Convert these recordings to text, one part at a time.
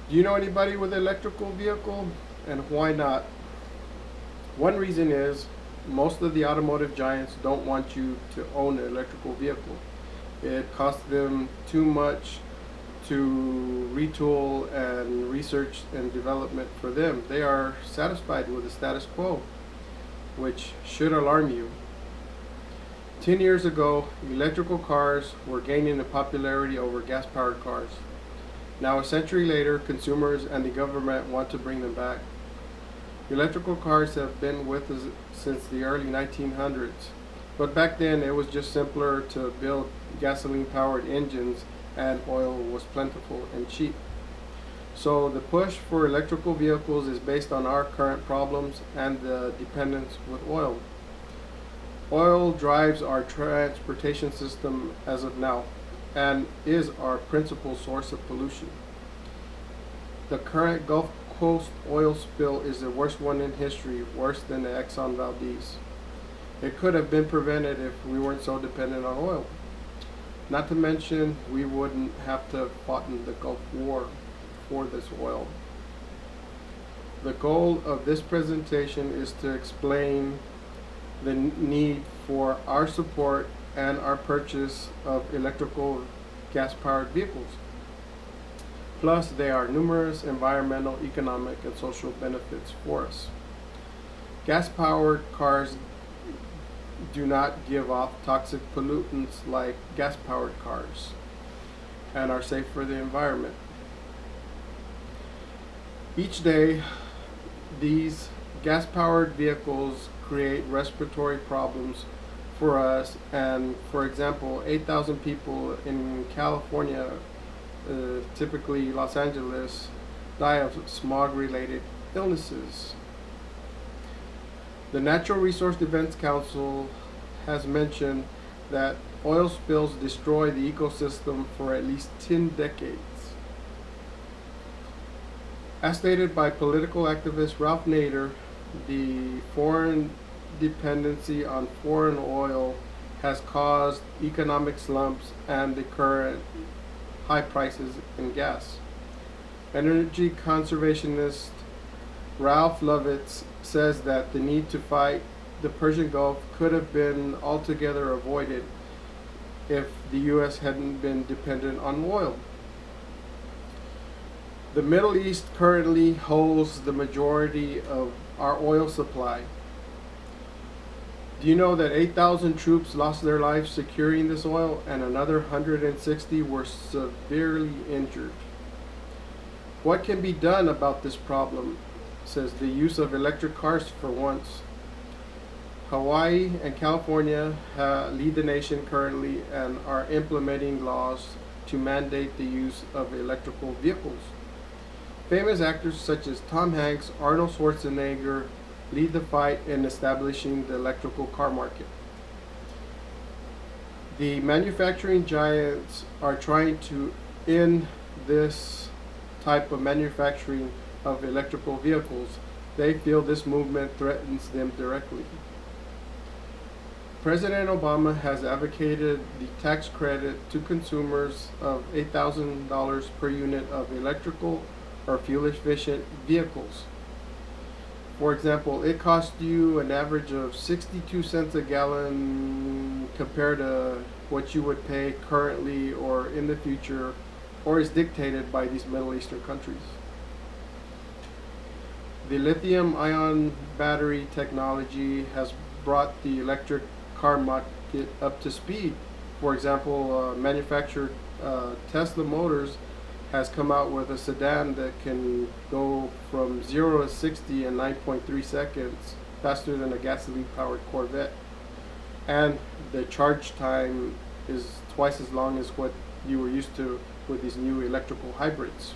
Do you know anybody with an electrical vehicle, and why not? One reason is most of the automotive giants don't want you to own an electrical vehicle. It costs them too much to retool and research and development for them. They are satisfied with the status quo, which should alarm you. 10 years ago, electrical cars were gaining in popularity over gas powered cars. Now, a century later, consumers and the government want to bring them back. Electrical cars have been with us since the early 1900s, but back then it was just simpler to build gasoline powered engines and oil was plentiful and cheap. So the push for electrical vehicles is based on our current problems and the dependence with oil. Oil drives our transportation system as of now and is our principal source of pollution. The current Gulf Coast oil spill is the worst one in history, worse than the Exxon Valdez. It could have been prevented if we weren't so dependent on oil. Not to mention, we wouldn't have to have fought in the Gulf War for this oil. The goal of this presentation is to explain the need for our support and our purchase of electrical gas-powered vehicles. Plus, there are numerous environmental, economic, and social benefits for us. Gas-powered cars do not give off toxic pollutants like gas-powered cars and are safe for the environment. Each day, these gas-powered vehicles create respiratory problems for us, and for example, 8,000 people in California, typically Los Angeles, die of smog-related illnesses. The Natural Resource Defense Council has mentioned that oil spills destroy the ecosystem for at least 10 decades. As stated by political activist Ralph Nader, the foreign dependency on foreign oil has caused economic slumps and the current high prices in gas. Energy conservationist Ralph Lovitz says that the need to fight the Persian Gulf could have been altogether avoided if the U.S. hadn't been dependent on oil. The Middle East currently holds the majority of our oil supply. Do you know that 8,000 troops lost their lives securing this oil and another 160 were severely injured? What can be done about this problem? Says the use of electric cars for once. Hawaii and California lead the nation currently and are implementing laws to mandate the use of electrical vehicles. Famous actors such as Tom Hanks, Arnold Schwarzenegger lead the fight in establishing the electrical car market. The manufacturing giants are trying to end this type of manufacturing of electrical vehicles. They feel this movement threatens them directly. President Obama has advocated the tax credit to consumers of $8,000 per unit of electrical or fuel-efficient vehicles. For example, it costs you an average of 62 cents a gallon compared to what you would pay currently or in the future, or is dictated by these Middle Eastern countries. The lithium-ion battery technology has brought the electric car market up to speed. For example, manufacturer Tesla Motors has come out with a sedan that can go from 0 to 60 in 9.3 seconds, faster than a gasoline-powered Corvette. And the charge time is twice as long as what you were used to with these new electrical hybrids.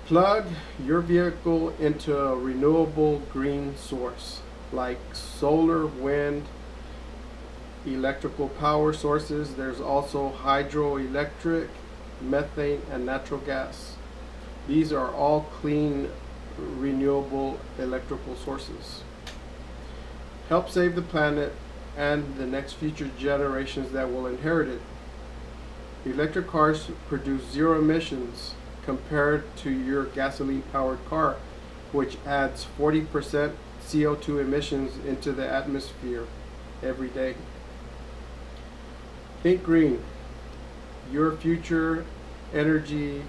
Plug your vehicle into a renewable green source like solar, wind, electrical power sources. There's also hydroelectric, methane, and natural gas. These are all clean, renewable electrical sources. Help save the planet and the next future generations that will inherit it. Electric cars produce zero emissions compared to your gasoline powered car, which adds 40% CO2 emissions into the atmosphere every day. Think green. Your future energy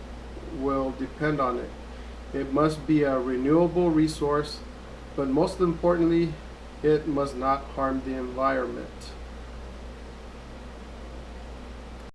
will depend on it. It must be a renewable resource, but most importantly, it must not harm the environment.